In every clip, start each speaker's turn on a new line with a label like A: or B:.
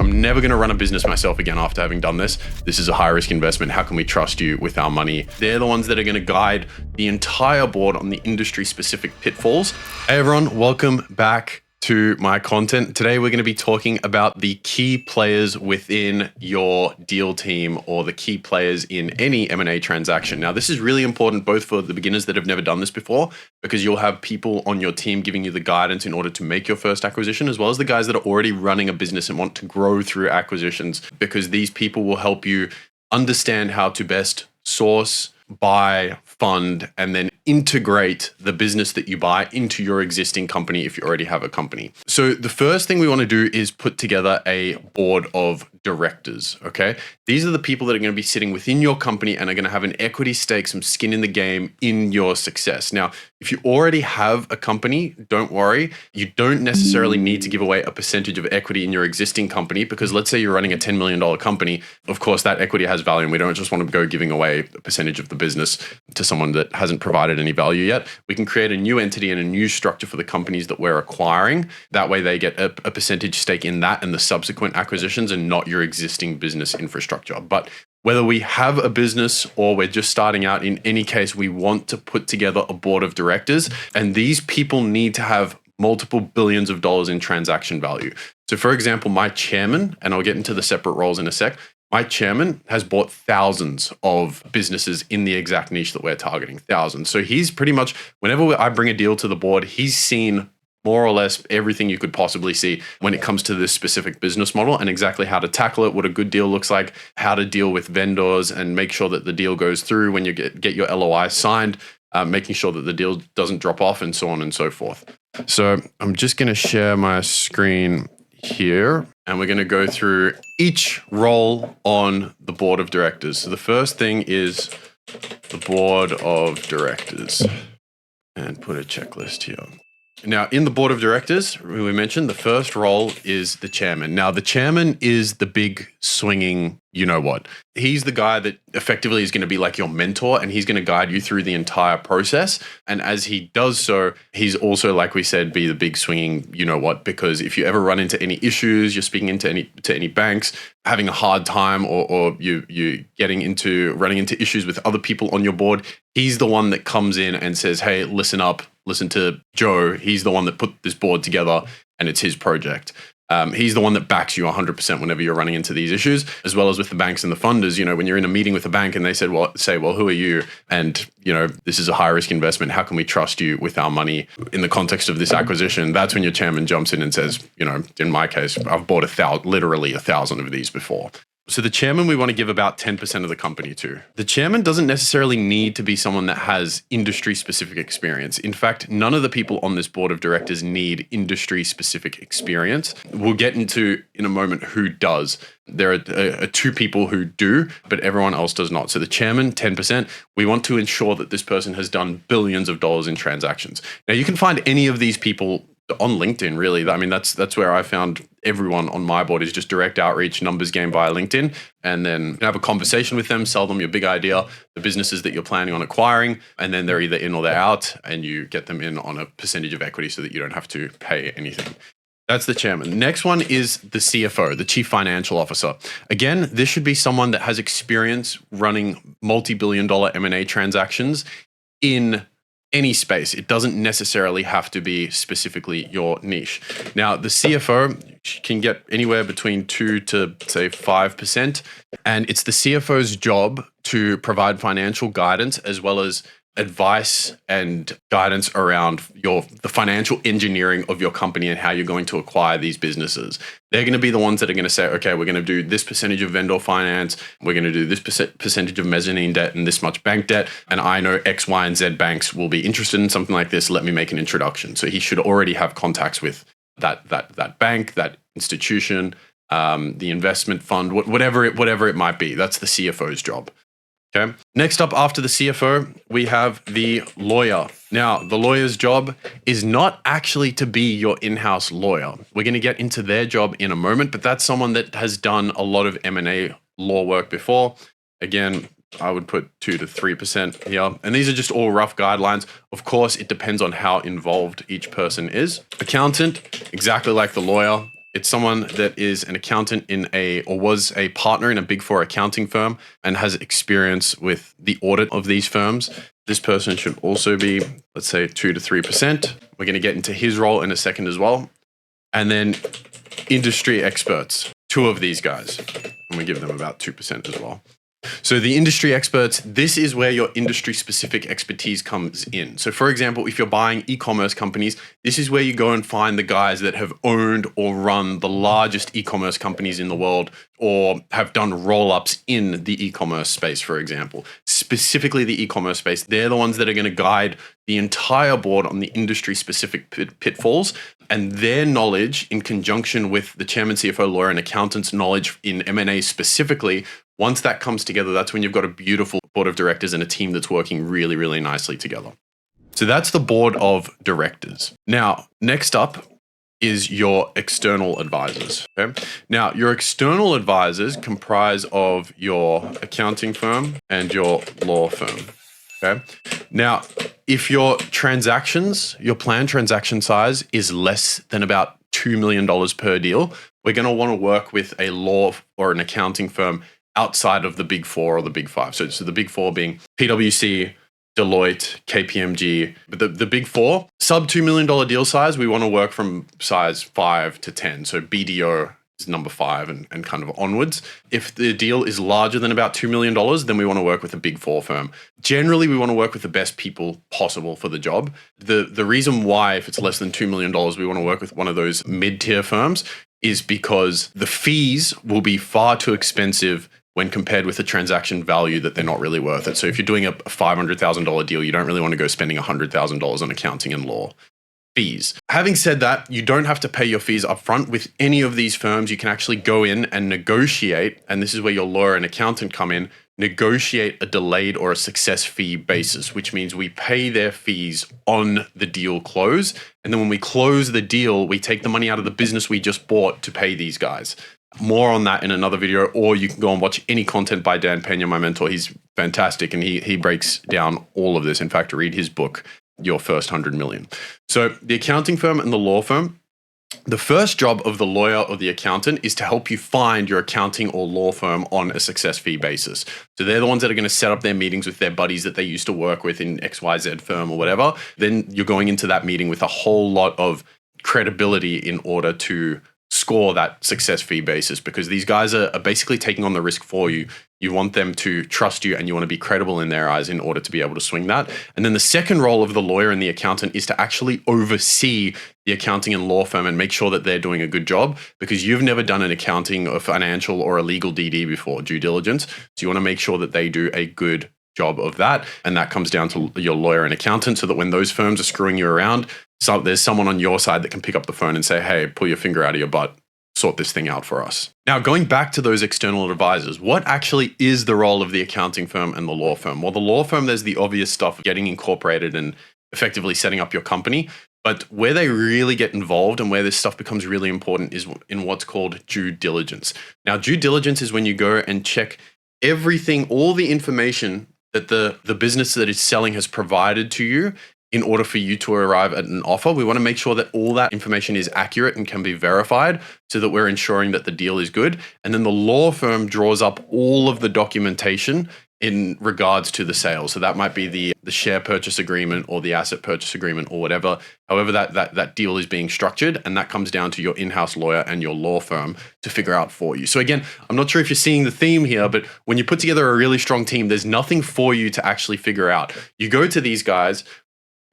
A: I'm never going to run a business myself again after having done this. This is a high risk investment. How can we trust you with our money? They're the ones that are going to guide the entire board on the industry specific pitfalls. Hey everyone, welcome back to my content. Today we're going to be talking about the key players within your deal team or the key players in any M&A transaction. Now this is really important both for the beginners that have never done this before, because you'll have people on your team giving you the guidance in order to make your first acquisition, as well as the guys that are already running a business and want to grow through acquisitions, because these people will help you understand how to best source, buy, fund, and then integrate the business that you buy into your existing company if you already have a company. So the first thing we want to do is put together a board of directors, okay? These are the people that are going to be sitting within your company and are going to have an equity stake, some skin in the game in your success. Now, if you already have a company, don't worry. You don't necessarily need to give away a percentage of equity in your existing company, because let's say you're running a $10 million company. Of course, that equity has value, and we don't just want to go giving away a percentage of the business to someone that hasn't provided any value yet. We can create a new entity and a new structure for the companies that we're acquiring. That way they get a percentage stake in that and the subsequent acquisitions, and not your existing business infrastructure. But whether we have a business or we're just starting out, in any case, we want to put together a board of directors, and these people need to have multiple billions of dollars in transaction value. So for example, my chairman, and I'll get into the separate roles in a sec, my chairman has bought thousands of businesses in the exact niche that we're targeting, thousands. So he's pretty much, whenever I bring a deal to the board, he's seen more or less everything you could possibly see when it comes to this specific business model, and exactly how to tackle it, what a good deal looks like, how to deal with vendors and make sure that the deal goes through when you get your LOI signed, making sure that the deal doesn't drop off, and so on and so forth. So I'm just going to share my screen here, and we're going to go through each role on the board of directors. So the first thing is the board of directors, and put a checklist here. Now, in the board of directors, we mentioned the first role is the chairman. Now, the chairman is the big swinging, you know what. He's the guy that effectively is going to be like your mentor, and he's going to guide you through the entire process. And as he does so, he's also, like we said, be the big swinging, you know what, because if you ever run into any issues, you're speaking into any banks, having a hard time, or you running into issues with other people on your board, he's the one that comes in and says, hey, listen up, listen to Joe. He's the one that put this board together, and it's his project. He's the one that backs you 100% whenever you're running into these issues, as well as with the banks and the funders. You know, when you're in a meeting with a bank and they said, well, who are you? And, you know, this is a high risk investment. How can we trust you with our money in the context of this acquisition? That's when your chairman jumps in and says, you know, in my case, I've bought literally 1,000 of these before. So the chairman, we want to give about 10% of the company to. The chairman doesn't necessarily need to be someone that has industry-specific experience. In fact, none of the people on this board of directors need industry-specific experience. We'll get into in a moment who does. There are two people who do, but everyone else does not. So the chairman, 10%. We want to ensure that this person has done billions of dollars in transactions. Now, you can find any of these people on LinkedIn, really. I mean, that's where I found everyone on my board, is just direct outreach, numbers game via LinkedIn, and then have a conversation with them, sell them your big idea, the businesses that you're planning on acquiring, and then they're either in or they're out, and you get them in on a percentage of equity so that you don't have to pay anything. That's the chairman. Next one is the CFO, the chief financial officer. Again, this should be someone that has experience running multi-billion-dollar M&A transactions in any space. It doesn't necessarily have to be specifically your niche. Now, the CFO can get anywhere between 2 to say 5%, and it's the CFO's job to provide financial guidance as well as advice and guidance around the financial engineering of your company and how you're going to acquire these businesses. They're going to be the ones that are going to say, okay, we're going to do this percentage of vendor finance, we're going to do this percentage of mezzanine debt and this much bank debt, and I know X, Y, and Z banks will be interested in something like this. Let me make an introduction. So he should already have contacts with that bank, that institution, the investment fund, whatever it might be. That's the CFO's job. Okay. Next up after the CFO, we have the lawyer. Now, the lawyer's job is not actually to be your in-house lawyer. We're going to get into their job in a moment, but that's someone that has done a lot of M&A law work before. Again, I would put 2 to 3% here. And these are just all rough guidelines. Of course, it depends on how involved each person is. Accountant, exactly like the lawyer. It's someone that is an accountant or was a partner in a Big Four accounting firm and has experience with the audit of these firms. This person should also be, let's say, 2 to 3%. We're going to get into his role in a second as well. And then industry experts, 2 of these guys. And we give them about 2% as well. So the industry experts, this is where your industry specific expertise comes in. So for example, if you're buying e-commerce companies, this is where you go and find the guys that have owned or run the largest e-commerce companies in the world, or have done roll-ups in the e-commerce space, for example. Specifically the e-commerce space, they're the ones that are going to guide the entire board on the industry specific pitfalls, and their knowledge in conjunction with the chairman, CFO, lawyer, and accountant's knowledge in M&A specifically. Once that comes together, that's when you've got a beautiful board of directors and a team that's working really, really nicely together. So that's the board of directors. Now, next up is your external advisors. Okay? Now, your external advisors comprise of your accounting firm and your law firm. Okay? Now, if your planned transaction size is less than about $2 million per deal, we're going to want to work with a law or an accounting firm outside of the Big Four or the Big Five. So the Big Four being PwC, Deloitte, KPMG. But the Big Four, sub $2 million deal size, we want to work from size 5 to 10. So BDO is number 5 and kind of onwards. If the deal is larger than about $2 million, then we want to work with a Big Four firm. Generally, we want to work with the best people possible for the job. The reason why, if it's less than $2 million, we want to work with one of those mid-tier firms is because the fees will be far too expensive when compared with the transaction value that they're not really worth it. So if you're doing a $500,000 deal, you don't really want to go spending $100,000 on accounting and law fees. Having said that, you don't have to pay your fees upfront with any of these firms. You can actually go in and negotiate, and this is where your lawyer and accountant come in, negotiate a delayed or a success fee basis, which means we pay their fees on the deal close. And then when we close the deal, we take the money out of the business we just bought to pay these guys. More on that in another video, or you can go and watch any content by Dan Pena, my mentor. He's fantastic, and he breaks down all of this. In fact, read his book, Your First 100 Million. So the accounting firm and the law firm, the first job of the lawyer or the accountant is to help you find your accounting or law firm on a success fee basis. So they're the ones that are going to set up their meetings with their buddies that they used to work with in XYZ firm or whatever. Then you're going into that meeting with a whole lot of credibility in order to score that success fee basis, because these guys are basically taking on the risk for you. You want them to trust you and you want to be credible in their eyes in order to be able to swing that. And then the second role of the lawyer and the accountant is to actually oversee the accounting and law firm and make sure that they're doing a good job, because you've never done an accounting or financial or a legal DD before, due diligence. So you want to make sure that they do a good job of that. And that comes down to your lawyer and accountant, so that when those firms are screwing you around, so there's someone on your side that can pick up the phone and say, hey, pull your finger out of your butt, sort this thing out for us. Now, going back to those external advisors, what actually is the role of the accounting firm and the law firm? Well, the law firm, there's the obvious stuff of getting incorporated and effectively setting up your company. But where they really get involved and where this stuff becomes really important is in what's called due diligence. Now, due diligence is when you go and check everything, all the information that the business that is selling has provided to you in order for you to arrive at an offer. We want to make sure that all that information is accurate and can be verified, so that we're ensuring that the deal is good. And then the law firm draws up all of the documentation in regards to the sale. So that might be the share purchase agreement or the asset purchase agreement or whatever, however that deal is being structured. And that comes down to your in-house lawyer and your law firm to figure out for you. So again, I'm not sure if you're seeing the theme here, but when you put together a really strong team, there's nothing for you to actually figure out. You go to these guys.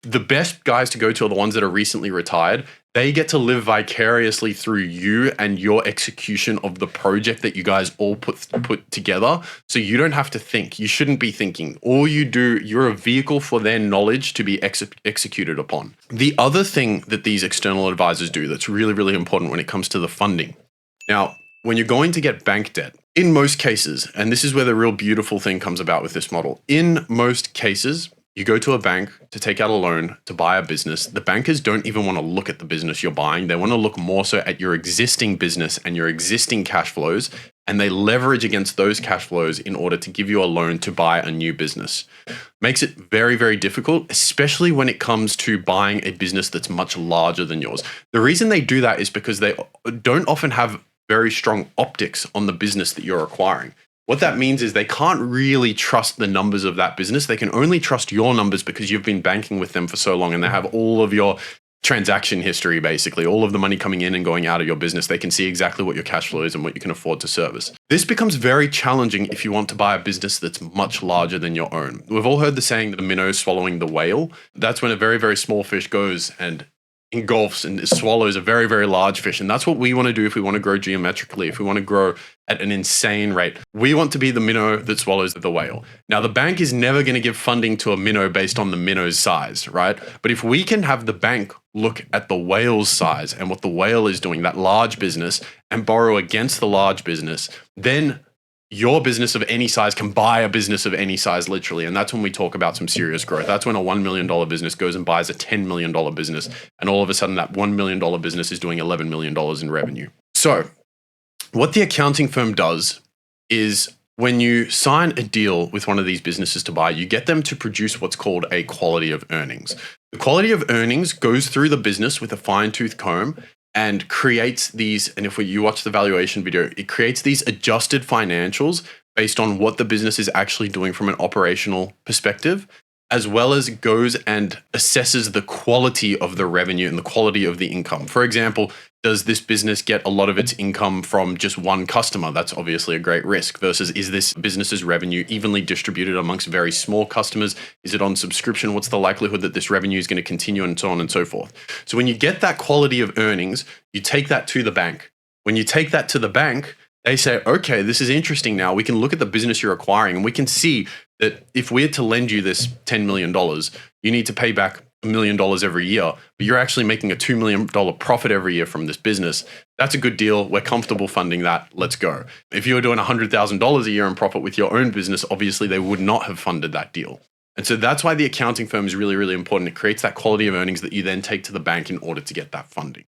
A: The best guys to go to are the ones that are recently retired. They get to live vicariously through you and your execution of the project that you guys all put together. So you don't have to think. You shouldn't be thinking. All you do, you're a vehicle for their knowledge to be executed upon. The other thing that these external advisors do that's really, really important when it comes to the funding. Now, when you're going to get bank debt, in most cases, and this is where the real beautiful thing comes about with this model, in most cases, you go to a bank to take out a loan to buy a business. The bankers don't even want to look at the business you're buying. They want to look more so at your existing business and your existing cash flows and they leverage against those cash flows in order to give you a loan to buy a new business. Makes it very, very difficult, especially when it comes to buying a business that's much larger than yours. The reason they do that is because they don't often have very strong optics on the business that you're acquiring. What that means is they can't really trust the numbers of that business. They can only trust your numbers because you've been banking with them for so long and they have all of your transaction history, basically, all of the money coming in and going out of your business. They can see exactly what your cash flow is and what you can afford to service. This becomes very challenging if you want to buy a business that's much larger than your own. We've all heard the saying that the minnow is swallowing the whale. That's when a very, very small fish goes and engulfs and swallows a very, very large fish. And that's what we want to do if we want to grow geometrically, if we want to grow at an insane rate. We want to be the minnow that swallows the whale. Now, the bank is never going to give funding to a minnow based on the minnow's size, right? But if we can have the bank look at the whale's size and what the whale is doing, that large business, and borrow against the large business, then your business of any size can buy a business of any size, literally. And that's when we talk about some serious growth. That's when a $1 million business goes and buys a $10 million business. And all of a sudden that $1 million business is doing $11 million in revenue. So what the accounting firm does is when you sign a deal with one of these businesses to buy, you get them to produce what's called a quality of earnings. The quality of earnings goes through the business with a fine-tooth comb and creates these, and if you watch the valuation video, it creates these adjusted financials based on what the business is actually doing from an operational perspective, as well as goes and assesses the quality of the revenue and the quality of the income. For example, does this business get a lot of its income from just one customer? That's obviously a great risk. Versus, is this business's revenue evenly distributed amongst very small customers? Is it on subscription? What's the likelihood that this revenue is going to continue, and so on and so forth? So when you get that quality of earnings, you take that to the bank. When you take that to the bank, they say, okay, this is interesting now. We can look at the business you're acquiring and we can see that if we're to lend you this $10 million, you need to pay back $1 million every year, but you're actually making a $2 million profit every year from this business. That's a good deal. We're comfortable funding that. Let's go. If you were doing $100,000 a year in profit with your own business, obviously they would not have funded that deal. And so that's why the accounting firm is really, really important. It creates that quality of earnings that you then take to the bank in order to get that funding.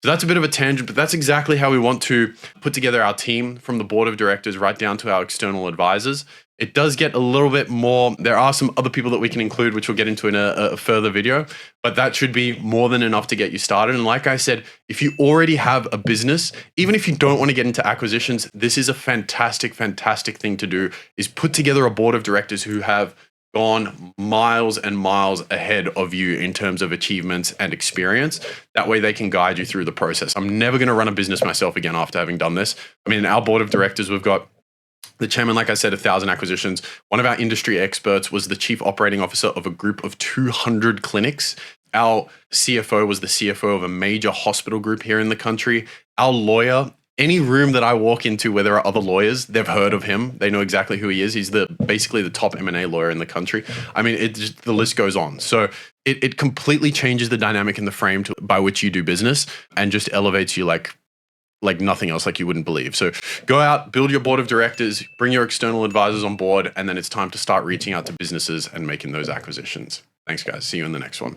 A: So that's a bit of a tangent, but that's exactly how we want to put together our team, from the board of directors right down to our external advisors. It does get a little bit more. There are some other people that we can include, which we'll get into in a further video, but that should be more than enough to get you started. And like I said, if you already have a business, even if you don't want to get into acquisitions, this is a fantastic, fantastic thing to do, is put together a board of directors who have gone miles and miles ahead of you in terms of achievements and experience. That way they can guide you through the process. I'm never going to run a business myself again after having done this. I mean, in our board of directors, we've got the chairman, like I said, 1,000 acquisitions. One of our industry experts was the chief operating officer of a group of 200 clinics. Our CFO was the CFO of a major hospital group here in the country. Our lawyer, any room that I walk into where there are other lawyers, they've heard of him. They know exactly who he is. He's basically the top M&A lawyer in the country. I mean, the list goes on. So it completely changes the dynamic and the frame by which you do business, and just elevates you like nothing else, like you wouldn't believe. So go out, build your board of directors, bring your external advisors on board, and then it's time to start reaching out to businesses and making those acquisitions. Thanks, guys. See you in the next one.